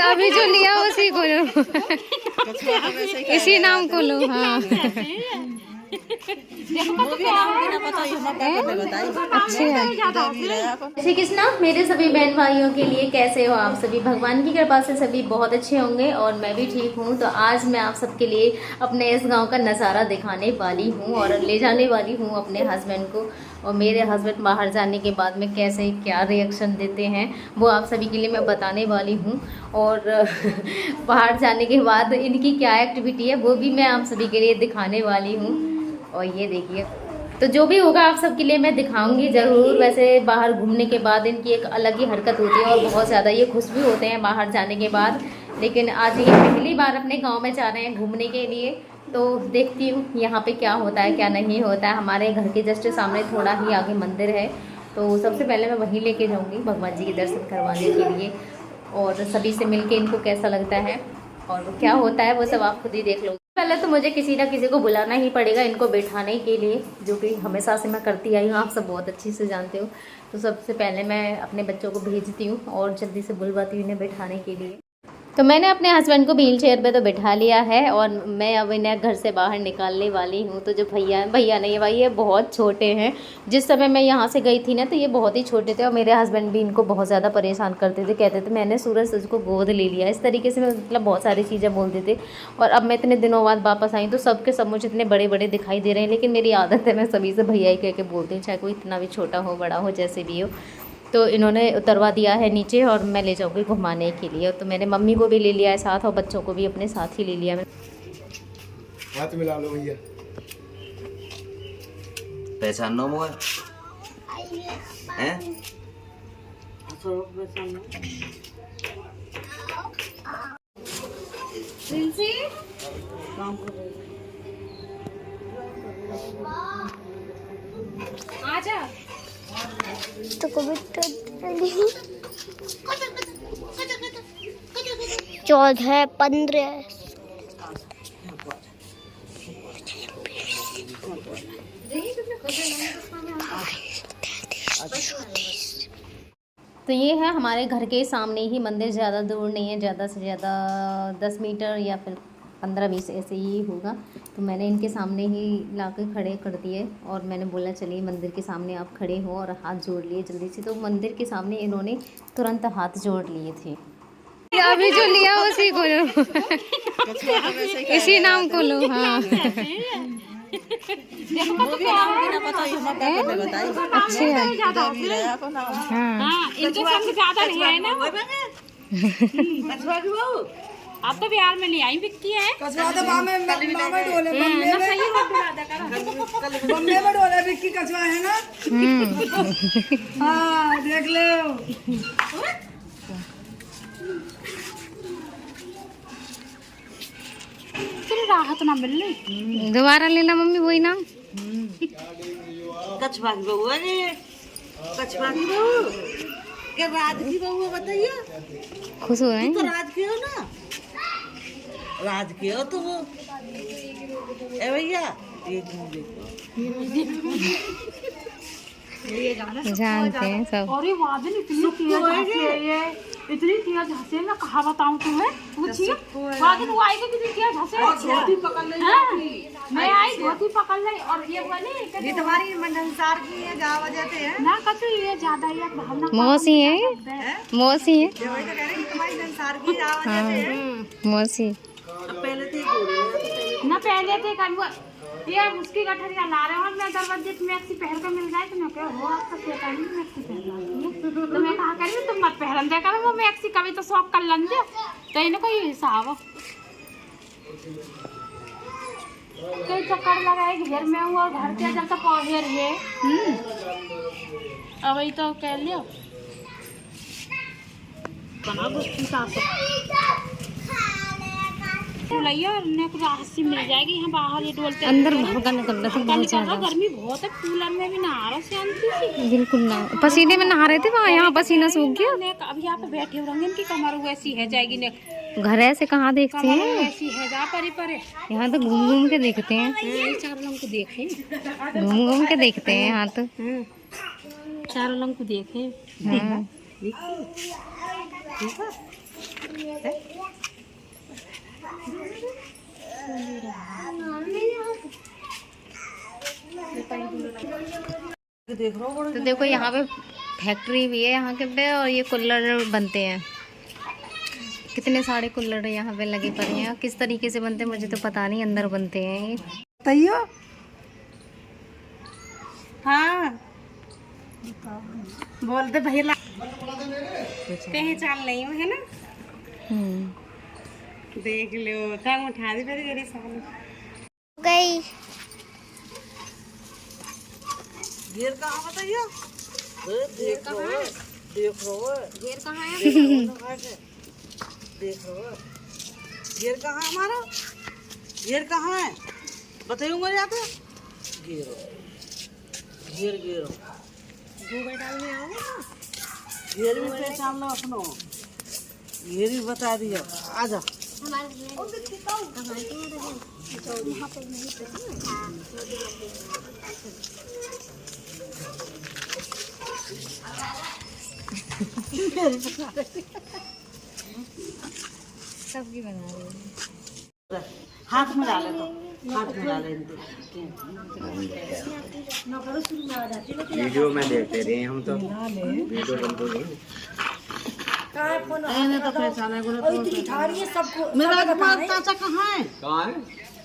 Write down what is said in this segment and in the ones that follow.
अभी जो लिया उसी को लो, इसी नाम को लो। हाँ अच्छी है। श्री कृष्णा मेरे सभी बहन भाइयों के लिए, कैसे हो आप सभी? भगवान की कृपा से सभी बहुत अच्छे होंगे और मैं भी ठीक हूँ। तो आज मैं आप सबके लिए अपने इस गांव का नज़ारा दिखाने वाली हूँ और ले जाने वाली हूँ अपने हस्बैंड को। और मेरे हस्बैंड बाहर जाने के बाद में कैसे क्या रिएक्शन देते हैं वो आप सभी के लिए मैं बताने वाली हूँ। और बाहर जाने के बाद इनकी क्या एक्टिविटी है वो भी मैं आप सभी के लिए दिखाने वाली हूँ। और ये देखिए, तो जो भी होगा आप सबके लिए मैं दिखाऊंगी ज़रूर। वैसे बाहर घूमने के बाद इनकी एक अलग ही हरकत होती है और बहुत ज़्यादा ये खुश भी होते हैं बाहर जाने के बाद। लेकिन आज ये पहली बार अपने गांव में जा रहे हैं घूमने के लिए, तो देखती हूँ यहाँ पे क्या होता है क्या नहीं होता है। हमारे घर के जस्ट सामने थोड़ा ही आगे मंदिर है, तो सबसे पहले मैं वहीं लेके जाऊँगी भगवान जी के दर्शन करवाने के लिए। और सभी से मिल के इनको कैसा लगता है और क्या होता है वो सब आप खुद ही देख लो। पहले तो मुझे किसी ना किसी को बुलाना ही पड़ेगा इनको बैठाने के लिए, जो कि हमेशा से मैं करती आई हूँ, आप सब बहुत अच्छे से जानते हो। तो सबसे पहले मैं अपने बच्चों को भेजती हूँ और जल्दी से बुलवाती हूँ इन्हें बैठाने के लिए। तो मैंने अपने हस्बैंड को व्हील चेयर पे तो बैठा लिया है और मैं अब इन्हें घर से बाहर निकालने वाली हूँ। तो जो भैया नहीं है भाई, ये बहुत छोटे हैं। जिस समय मैं यहाँ से गई थी ना तो ये बहुत ही छोटे थे और मेरे हस्बैंड भी इनको बहुत ज़्यादा परेशान करते थे, कहते थे मैंने सूरज तुझको गोद ले लिया, इस तरीके से मतलब बहुत सारी चीज़ें बोलते थे। और अब मैं इतने दिनों बाद वापस आई तो सबके सब मुझे इतने बड़े बड़े दिखाई दे रहे हैं, लेकिन मेरी आदत है मैं सभी से भैया ही कह के बोलती हूँ, चाहे कोई इतना भी छोटा हो बड़ा हो जैसे भी हो। तो इन्होंने उतरवा दिया है नीचे और मैं ले जाऊँगी घुमाने के लिए। तो मैंने मम्मी को भी ले लिया है साथ और बच्चों को भी अपने साथ ही ले लिया। मैं हाथ मिला लो भैया, पहचान लो मोबाइल हैं? आजा तो कभी 14, 15 तो ये है हमारे घर के सामने ही मंदिर, ज़्यादा दूर नहीं है, ज़्यादा से ज़्यादा 10 मीटर या फिर 15-20 ऐसे ही होगा। तो मैंने इनके सामने ही ला के खड़े कर दिए और मैंने बोला चलिए मंदिर के सामने आप खड़े हो, और हाथ जोड़ लिए जल्दी से। तो मंदिर के सामने इन्होंने तुरंत हाथ जोड़ लिए थे। अभी जो लिया उसी को लो, इसी नाम को लो। हाँ अच्छी है। इनके संग ज्यादा नहीं है ना। आप तो बिहार में नहीं आई बिकती है। कछुआ है ना। हाँ देख लो। राहत ना मिल रही, दोबारा लेना मम्मी वही नाम। कछुआ की बहू है, कछुआ की बहू क्या राज की बहू है बताइए? खुश हो रहे हैं तो राज के हो ना, राज के हो तो वो ए भैया जानते हैं सब। और ये वादन इतनी तेज हंसी है, ये इतनी तेज हंसे, मैं कहा बताऊं तुम्हें। पूछिए वादन वो आएगी कितनी तेज हंसे, धोती पकड़ ले। मैं आई धोती पकड़ ले और ये बोले ये तुम्हारी मंडनसार की है गाँव वजह से है ना। कछु ये ज्यादा ही भावना मौसी है, मौसी है। वही तो कह रही तुम्हारी मंडनसार की गाँव वजह से है मौसी। पहले थे ना, पहले थे कल ये उसकी गठरिया ला रहे हो। मैं दरवाजे में मैक्सी पहन कर मिल जाए तो मैं कह हो आपका कहता नहीं मैक्सी पहन, तो मैं कहा करी तुम मत पहन दे कर वो मैक्सी, कभी तो शौक कर लन दे। तो इन्हें कोई हिसाब कोई चक्कर लगाए घर में हुआ घर के जब तक पौधे रहे। अब वही तो कह लियो बना गुस्सी साफ राहसी मिल जाएगी। यहाँ बाहर ये डोलते अंदर भगा निकल रहा था बहुत ज्यादा। गर्मी बहुत है, कूलर में भी नहा रहा शांति से। बिल्कुल ना, पसीने में नहा रहे थे वहाँ, यहाँ पसीना सूख गया। अब यहाँ पे बैठे हो रंगे, इनकी कमर वैसी है जाएगी ने। घर ऐसे कहाँ देखते हैं, वैसी है जा परे परे। यहाँ तो घूम घूम के देखते हैं, चारों लोग को देखे, घूम घूम के देखते हैं यहाँ तो। चारों लोग को देखे। देख रहा हूँ तो देखो यहाँ पे फैक्ट्री भी है यहाँ के पे, और ये कुल्हड़ बनते हैं। कितने सारे कुल्हड़ यहाँ पे लगे पड़े हैं। किस तरीके से बनते हैं मुझे तो पता नहीं, अंदर बनते हैं ये। तैयो हाँ बोलते भैया पहचान नहीं है ना। देख लो टांग उठा दी मेरी मेरी सामने गई घेर कहाँ बताइए। देख लो देख लो घेर कहाँ है? देख लो घेर कहाँ हमारा घेर कहाँ है बताइए मेरे यहाँ पे घेरो घेर घेरो घेर भी पहचान लो अपनो घेर भी बता दियो आजा सब्जी बना रही हूँ। हाथ में डाले तो हाथ में डाले वीडियो में देखते रहे हम तो वीडियो बंद हो गई। तो पहचाना मेरा तुम्हारा चाचा कहाँ है कहाँ है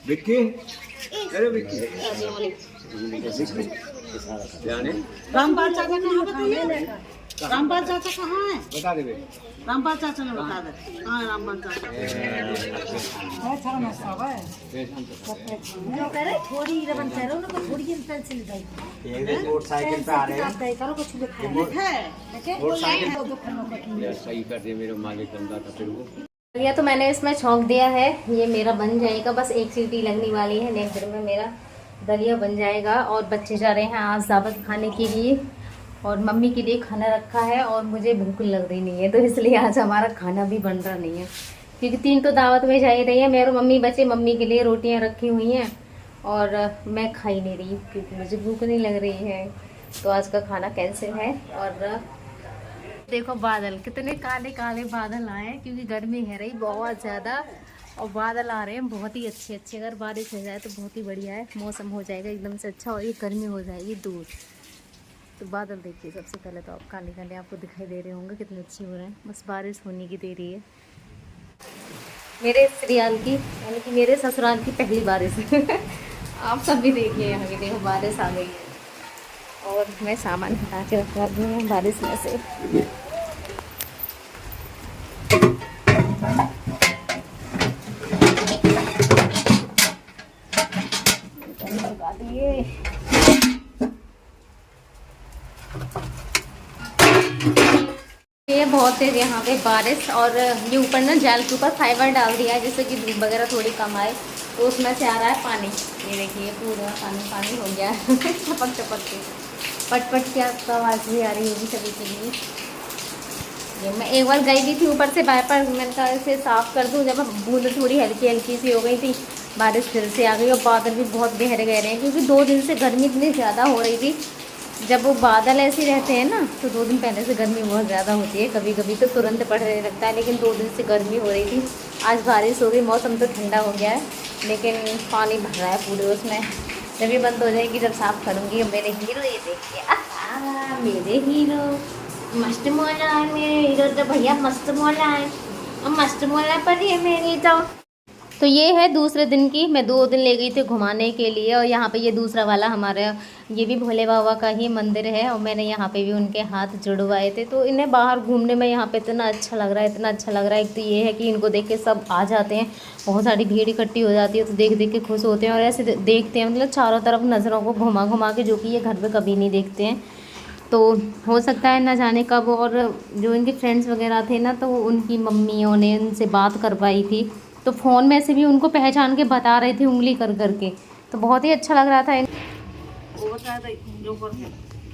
विक्की? अरे विक्की जाने रामपाल चाचा कहाँ बताइए रामपाल चाचा कहाँ है बता दे बे। रामपाल चाचा ने बता दे कहाँ है रामपाल चाचा मोटरसाइकिल पे आ रहे हैं। मोटरसाइकिल सही कर दे मेरे मालिक बंदा का फिर वो या तो मैंने इसमें छौंक दिया है, ये मेरा बन जाएगा। बस एक सीटी लगने वाली है, नेक्स्ट दिन में मेरा दलिया बन जाएगा। और बच्चे जा रहे हैं आज दावत खाने के लिए, और मम्मी के लिए खाना रखा है, और मुझे बिल्कुल लग रही नहीं है, तो इसलिए आज हमारा खाना भी बन रहा नहीं है। क्योंकि 3 तो दावत में जा ही रही है, मेरे मम्मी बच्चे। मम्मी के लिए रोटियां रखी हुई हैं और मैं खा ही नहीं रही क्योंकि मुझे भूख नहीं लग रही है, तो आज का खाना कैंसिल है। और देखो बादल, कितने काले काले बादल आए हैं, क्योंकि गर्मी है रही बहुत ज़्यादा, और बादल आ रहे हैं बहुत ही अच्छे अच्छे। अगर बारिश हो जाए तो बहुत ही बढ़िया है, मौसम हो जाएगा एकदम से अच्छा, और ये गर्मी हो जाएगी दूर। तो बादल देखिए, सबसे पहले तो आप काले काले आपको दिखाई दे रहे होंगे कितने अच्छे हो रहे हैं। बस बारिश होने की देरी है। मेरे ससुराल की, यानी कि मेरे ससुराल की पहली बारिश आप सब भी देखिए, यहाँ की देखो बारिश आ गई है, और मैं सामान हटा के रखवा दी हूँ बारिश में से। लगा दिए। ये बहुत तेज यहाँ पे बारिश, और ये ऊपर ना जाल के ऊपर फाइबर डाल दिया है जिससे कि धूप वगैरह थोड़ी कम आए, तो उसमें से आ रहा है पानी। ये देखिए पूरा पानी पानी हो गया है चपक चपक के, पट पट की आपको आवाज़ भी आ रही होगी सभी के लिए। ये मैं एक बार गई भी थी ऊपर से वाइपर, मैंने कहा इसे साफ़ कर दूँ, जब बूंद थोड़ी हल्की हल्की सी हो गई थी, बारिश फिर से आ गई, और बादल भी बहुत गहरे गहरे हैं, क्योंकि 2 दिन से गर्मी इतनी ज़्यादा हो रही थी। जब वो बादल ऐसे रहते हैं ना, तो 2 दिन पहले से गर्मी बहुत ज़्यादा होती है, कभी कभी तो तुरंत पड़ने लगता है, लेकिन 2 दिन से गर्मी हो रही थी। आज बारिश हो गई, मौसम तो ठंडा हो गया है, लेकिन पानी भर रहा है पूरे उसमें। जब ये बंद हो जाएगी, जब साफ़ करूँगी। मेरे हीरो ये देखिए, मेरे हीरो मस्त मौला है, मेरे हीरो तो भैया मस्त मौला है, मस्त मौला पर ये मेरी तो ये है दूसरे दिन की। मैं 2 दिन ले गई थी घुमाने के लिए, और यहाँ पे ये दूसरा वाला हमारा, ये भी भोले बाबा का ही मंदिर है, और मैंने यहाँ पे भी उनके हाथ जुड़वाए थे। तो इन्हें बाहर घूमने में यहाँ पे इतना अच्छा लग रहा है, इतना अच्छा लग रहा है। एक तो ये है कि इनको देख के सब आ जाते हैं, बहुत सारी भीड़ इकट्ठी हो जाती है, तो देख देख के खुश होते हैं, और ऐसे देखते हैं, मतलब चारों तरफ नज़रों को घुमा घुमा के, जो कि ये घर पर कभी नहीं देखते हैं। तो हो सकता है ना जाने कब, और जो इनके फ्रेंड्स वगैरह थे ना, तो उनकी मम्मियों ने उनसे बात करवाई थी, तो फ़ोन में से भी उनको पहचान के बता रहे थे उंगली कर करके, तो बहुत ही अच्छा लग रहा था। वो बताया था जो करके,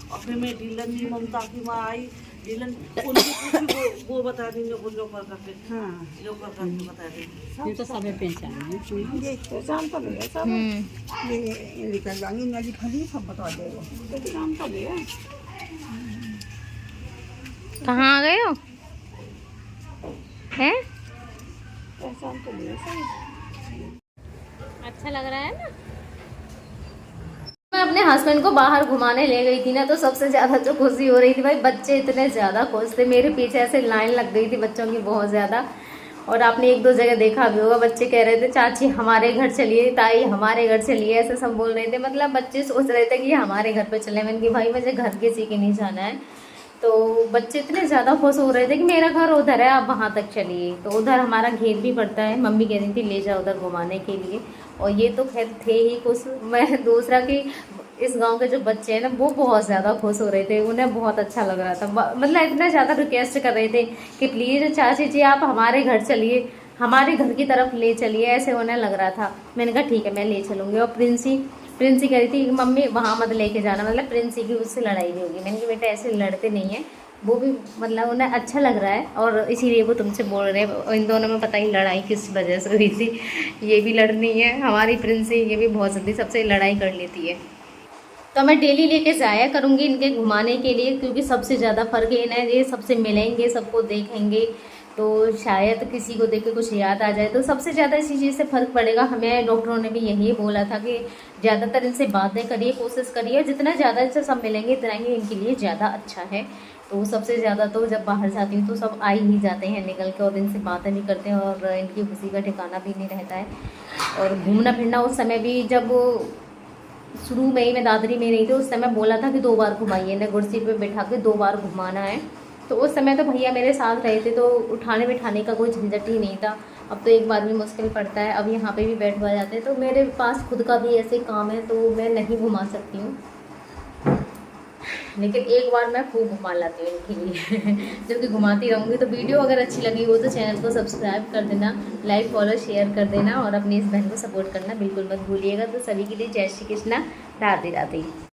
और फिर मैं डीलन जी ममता की माँ आई, डीलन उनकी वो बता देंगे, वो जो कर करके जो कर करके बता देंगे। ये तो सब पहचान है, ये पहचान तो नहीं है सब, ये निकल जाएंगे नली खली सब बता देगा, नाम तो ले। कहाँ आ गए हो हैं? अच्छा लग रहा है ना। मैं अपने हस्बैंड को बाहर घुमाने ले गई थी ना, तो सबसे ज्यादा जो खुशी हो रही थी भाई, बच्चे इतने ज्यादा खुश थे, मेरे पीछे ऐसे लाइन लग गई थी बच्चों की बहुत ज्यादा। और आपने एक दो जगह देखा भी होगा, बच्चे कह रहे थे चाची हमारे घर चलिए, ताई हमारे घर चलिए, ऐसे सब बोल रहे थे। मतलब बच्चे सोच रहे थे कि हमारे घर पे चले। मैंने कहा भाई मुझे घर किसी के नहीं जाना है। तो बच्चे इतने ज़्यादा खुश हो रहे थे कि मेरा घर उधर है, आप वहाँ तक चलिए। तो उधर हमारा घेर भी पड़ता है, मम्मी कह रही थी ले जाओ उधर घुमाने के लिए। और ये तो खैर थे ही खुश। मैं दूसरा कि इस गांव के जो बच्चे हैं ना, वो बहुत ज़्यादा खुश हो रहे थे, उन्हें बहुत अच्छा लग रहा था। मतलब इतना ज़्यादा रिक्वेस्ट कर रहे थे कि प्लीज़ चाची जी आप हमारे घर चलिए, हमारे घर की तरफ ले चलिए, ऐसे उन्हें लग रहा था। मैंने कहा ठीक है मैं ले चलूँगी। और प्रिंसी कह रही थी मम्मी वहाँ मत लेके जाना, मतलब प्रिंसी की उससे लड़ाई भी होगी। मैंने कहा बेटा ऐसे लड़ते नहीं है, वो भी मतलब उन्हें अच्छा लग रहा है और इसीलिए वो तुमसे बोल रहे हैं। इन दोनों में पता ही लड़ाई किस वजह से हुई थी। ये भी लड़नी है हमारी प्रिंसी, ये भी बहुत जल्दी सबसे लड़ाई कर लेती है। तो मैं डेली लेके जाया करूँगी इनके घुमाने के लिए, क्योंकि सबसे ज़्यादा फ़र्क है ये सबसे मिलेंगे, सबको देखेंगे, तो शायद किसी को देख के कुछ याद आ जाए, तो सबसे ज़्यादा इसी चीज़ से फ़र्क पड़ेगा। हमें डॉक्टरों ने भी यही बोला था कि ज़्यादातर इनसे बातें करिए, कोशिश करिए, जितना ज़्यादा इनसे सब मिलेंगे इतना ही इनके लिए ज़्यादा अच्छा है। तो सबसे ज़्यादा तो जब बाहर जाती हूँ तो सब आ ही जाते हैं निकल के, और इनसे बातें भी करते हैं, और इनकी खुशी का ठिकाना भी नहीं रहता है। और घूमना फिरना उस समय भी, जब शुरू में ही मैं दादरी में नहीं थी, उस समय बोला था कि 2 बार घुमाइए, ने कुर्सी पे बैठा के 2 बार घुमाना है। तो उस समय तो भैया मेरे साथ रहे थे, तो उठाने बैठाने का कोई झंझट ही नहीं था। अब तो एक बार भी मुश्किल पड़ता है। अब यहाँ पे भी बैठवा जाते हैं, तो मेरे पास खुद का भी ऐसे काम है, तो मैं नहीं घुमा सकती हूँ। लेकिन एक बार मैं खूब घुमा लाती हूँ इनके लिए जो कि घुमाती रहूँगी। तो वीडियो अगर अच्छी लगी हो तो चैनल को सब्सक्राइब कर देना, लाइक फॉलो शेयर कर देना, और अपनी इस बहन को सपोर्ट करना बिल्कुल मत भूलिएगा। तो सभी के लिए जय श्री कृष्णा, राधे राधे।